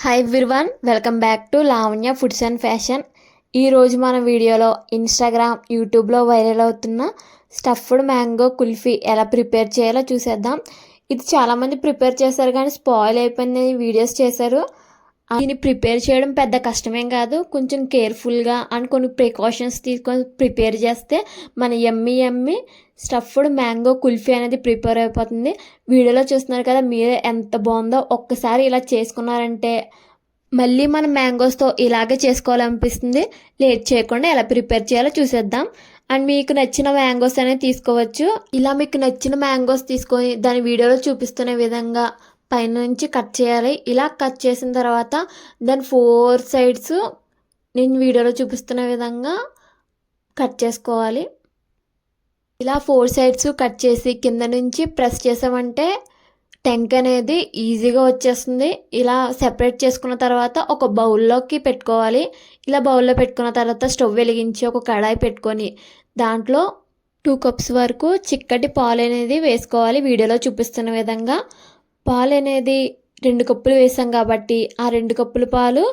Hi everyone, welcome back to Lavanya foods and fashion. ఈరోజు మన వీడియోలో ఇన్స్టాగ్రామ్, యూట్యూబ్లో వైరల్ అవుతున్న స్టఫ్డ్ మ్యాంగో కుల్ఫీ ఎలా ప్రిపేర్ చేయాలో చూసేద్దాం. ఇది చాలామంది ప్రిపేర్ చేశారు కానీ స్పాయిల్ అయిపోయింది వీడియోస్ చేశారు. దీన్ని ప్రిపేర్ చేయడం పెద్ద కష్టమేం కాదు, కొంచెం కేర్ఫుల్గా అండ్ కొన్ని ప్రికాషన్స్ తీసుకొని ప్రిపేర్ చేస్తే మన యమ్మీ స్టఫ్డ్ మ్యాంగో కుల్ఫీ అనేది ప్రిపేర్ అయిపోతుంది. వీడియోలో చూస్తున్నారు కదా, మీరే ఎంత బాగుందో. ఒక్కసారి ఇలా చేసుకున్నారంటే మళ్ళీ మనం మ్యాంగోస్తో ఇలాగే చేసుకోవాలనిపిస్తుంది. లేట్ చేయకుండా ఎలా ప్రిపేర్ చేయాలో చూసేద్దాం. అండ్ మీకు నచ్చిన మ్యాంగోస్ అనేది తీసుకోవచ్చు. ఇలా మీకు నచ్చిన మ్యాంగోస్ తీసుకొని దాని వీడియోలో చూపిస్తున్న విధంగా పైన నుంచి కట్ చేయాలి. ఇలా కట్ చేసిన తర్వాత దాని 4 సైడ్స్ నేను వీడియోలో చూపిస్తున్న విధంగా కట్ చేసుకోవాలి. ఇలా 4 సైడ్స్ కట్ చేసి కింద నుంచి ప్రెస్ చేసామంటే టెంక్ అనేది ఈజీగా వచ్చేస్తుంది. ఇలా సెపరేట్ చేసుకున్న తర్వాత ఒక బౌల్లోకి పెట్టుకోవాలి. ఇలా బౌల్లో పెట్టుకున్న తర్వాత స్టవ్ వెలిగించి ఒక కడాయి పెట్టుకొని దాంట్లో 2 కప్స్ వరకు చిక్కటి పాలు అనేది వేసుకోవాలి. వీడియోలో చూపిస్తున్న విధంగా పాలు అనేది 2 కప్పులు వేసాం కాబట్టి ఆ 2 కప్పుల పాలు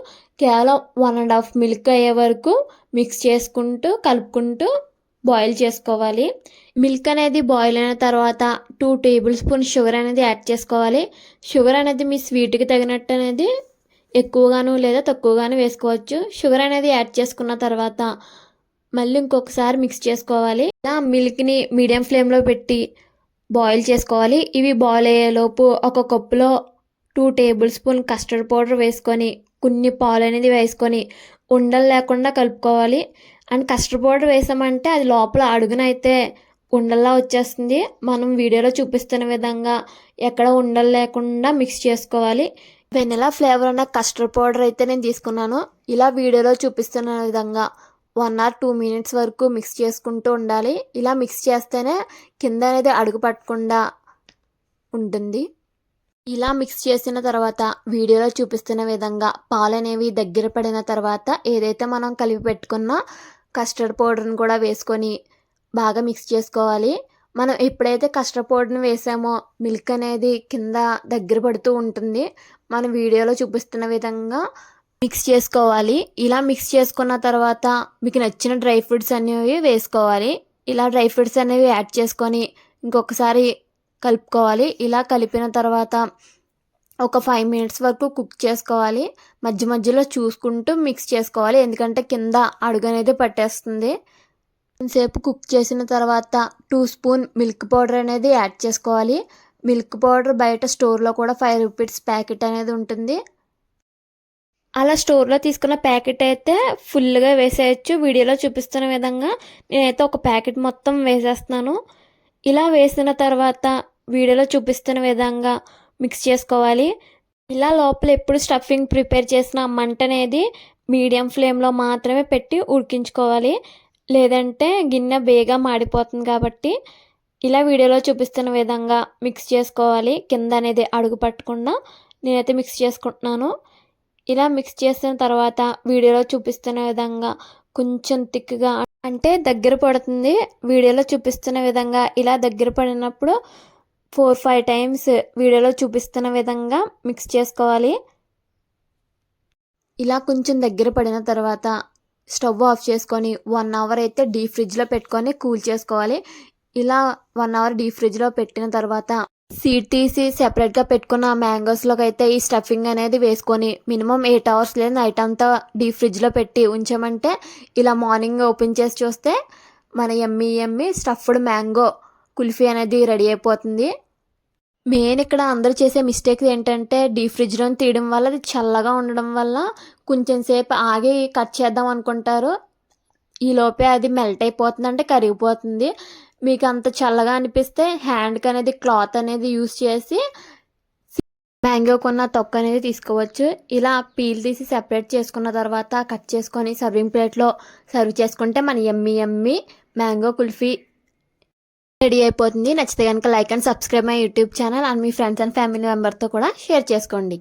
కేవలం 1.5 మిల్క్ అయ్యే వరకు మిక్స్ చేసుకుంటూ కలుపుకుంటూ బాయిల్ చేసుకోవాలి. మిల్క్ అనేది బాయిల్ అయిన తర్వాత 2 టేబుల్ స్పూన్ షుగర్ అనేది యాడ్ చేసుకోవాలి. షుగర్ అనేది మీ స్వీట్కి తగినట్టు అనేది ఎక్కువగాను లేదా తక్కువగాను వేసుకోవచ్చు. షుగర్ అనేది యాడ్ చేసుకున్న తర్వాత మళ్ళీ ఇంకొకసారి మిక్స్ చేసుకోవాలి. ఇలా మిల్క్ని మీడియం ఫ్లేమ్లో పెట్టి బాయిల్ చేసుకోవాలి. ఇవి బాయిల్ అయ్యేలోపు ఒక కప్పులో 2 టేబుల్ స్పూన్ కస్టర్డ్ పౌడర్ వేసుకొని కొన్ని పాలు అనేది వేసుకొని ఉండలు లేకుండా కలుపుకోవాలి. అండ్ కస్టర్డ్ పౌడర్ వేసామంటే అది లోపల అడుగునైతే ఉండల్లా వచ్చేస్తుంది. మనం వీడియోలో చూపిస్తున్న విధంగా ఎక్కడ ఉండలు లేకుండా మిక్స్ చేసుకోవాలి. వెనిలా ఫ్లేవర్ ఉన్న కస్టర్డ్ పౌడర్ అయితే నేను తీసుకున్నాను. ఇలా వీడియోలో చూపిస్తున్న విధంగా 1 or 2 మినిట్స్ వరకు మిక్స్ చేసుకుంటూ ఉండాలి. ఇలా మిక్స్ చేస్తేనే కింద అనేది అడుగు పట్టకుండా ఉంటుంది. ఇలా మిక్స్ చేసిన తర్వాత వీడియోలో చూపిస్తున్న విధంగా పాలు అనేవి దగ్గర పడిన తర్వాత ఏదైతే మనం కలిపి పెట్టుకున్న కస్టర్డ్ పౌడర్ని కూడా వేసుకొని బాగా మిక్స్ చేసుకోవాలి. మనం ఎప్పుడైతే కస్టర్డ్ పౌడర్ని వేసామో మిల్క్ అనేది కింద దగ్గర పడుతూ ఉంటుంది. మనం వీడియోలో చూపిస్తున్న విధంగా మిక్స్ చేసుకోవాలి. ఇలా మిక్స్ చేసుకున్న తర్వాత మీకు నచ్చిన డ్రై ఫ్రూట్స్ అనేవి వేసుకోవాలి. ఇలా డ్రై ఫ్రూట్స్ అనేవి యాడ్ చేసుకొని ఇంకొకసారి కలుపుకోవాలి. ఇలా కలిపిన తర్వాత ఒక 5 మినిట్స్ వరకు కుక్ చేసుకోవాలి. మధ్య మధ్యలో చూసుకుంటూ మిక్స్ చేసుకోవాలి, ఎందుకంటే కింద అడుగు అనేది పట్టేస్తుంది. కొంతసేపు కుక్ చేసిన తర్వాత 2 స్పూన్ మిల్క్ పౌడర్ అనేది యాడ్ చేసుకోవాలి. మిల్క్ పౌడర్ బయట స్టోర్లో కూడా 5 రూపీస్ ప్యాకెట్ అనేది ఉంటుంది. అలా స్టోర్లో తీసుకున్న ప్యాకెట్ అయితే ఫుల్గా వేసేయచ్చు. వీడియోలో చూపిస్తున్న విధంగా నేనైతే ఒక ప్యాకెట్ మొత్తం వేసేస్తున్నాను. ఇలా వేసిన తర్వాత వీడియోలో చూపిస్తున్న విధంగా మిక్స్ చేసుకోవాలి. ఇలా లోపల ఎప్పుడు స్టఫింగ్ ప్రిపేర్ చేసిన మంట అనేది మీడియం ఫ్లేమ్లో మాత్రమే పెట్టి ఉడికించుకోవాలి, లేదంటే గిన్నె బేగా మాడిపోతుంది. కాబట్టి ఇలా వీడియోలో చూపిస్తున్న విధంగా మిక్స్ చేసుకోవాలి. కింద అనేది అడుగు పట్టకుండా నేనైతే మిక్స్ చేసుకుంటున్నాను. ఇలా మిక్స్ చేసిన తర్వాత వీడియోలో చూపిస్తున్న విధంగా కొంచెం థిక్గా అంటే దగ్గర పడుతుంది. వీడియోలో చూపిస్తున్న విధంగా ఇలా దగ్గర పడినప్పుడు 4-5 టైమ్స్ వీడియోలో చూపిస్తున్న విధంగా మిక్స్ చేసుకోవాలి. ఇలా కొంచెం దగ్గర పడిన తర్వాత స్టవ్ ఆఫ్ చేసుకొని 1 అవర్ అయితే డీప్ ఫ్రిడ్జ్లో పెట్టుకొని కూల్ చేసుకోవాలి. ఇలా 1 అవర్ డీప్ ఫ్రిడ్జ్లో పెట్టిన తర్వాత సీడ్ తీసి సెపరేట్గా పెట్టుకున్న మ్యాంగోస్లోకి అయితే ఈ స్టఫింగ్ అనేది వేసుకొని మినిమం 8 అవర్స్ లేదా నైట్ అంతా డీప్ ఫ్రిడ్జ్లో పెట్టి ఉంచామంటే ఇలా మార్నింగ్ ఓపెన్ చేసి చూస్తే మన యమ్మీ స్టఫ్డ్ మ్యాంగో కుల్ఫీ అనేది రెడీ అయిపోతుంది. మెయిన్ ఇక్కడ అందరూ చేసే మిస్టేక్ ఏంటంటే డీప్ ఫ్రిడ్జ్లో తీయడం వల్ల అది చల్లగా ఉండడం వల్ల కొంచెం సేపు ఆగి కట్ చేద్దాం అనుకుంటారు. ఈ లోపే అది మెల్ట్ అయిపోతుంది, అంటే కరిగిపోతుంది. మీకు అంత చల్లగా అనిపిస్తే హ్యాండ్కి అనేది క్లాత్ అనేది యూస్ చేసి మ్యాంగో కొన్న తొక్క అనేది తీసుకోవచ్చు. ఇలా పీల్ తీసి సెపరేట్ చేసుకున్న తర్వాత కట్ చేసుకొని సర్వింగ్ ప్లేట్లో సర్వ్ చేసుకుంటే మన యమ్మీ మ్యాంగో కుల్ఫీ రెడీ అయిపోతుంది. నచ్చితే కనుక like and subscribe my YouTube channel and మీ ఫ్రెండ్స్ అండ్ ఫ్యామిలీ మెంబర్తో కూడా షేర్ చేసుకోండి.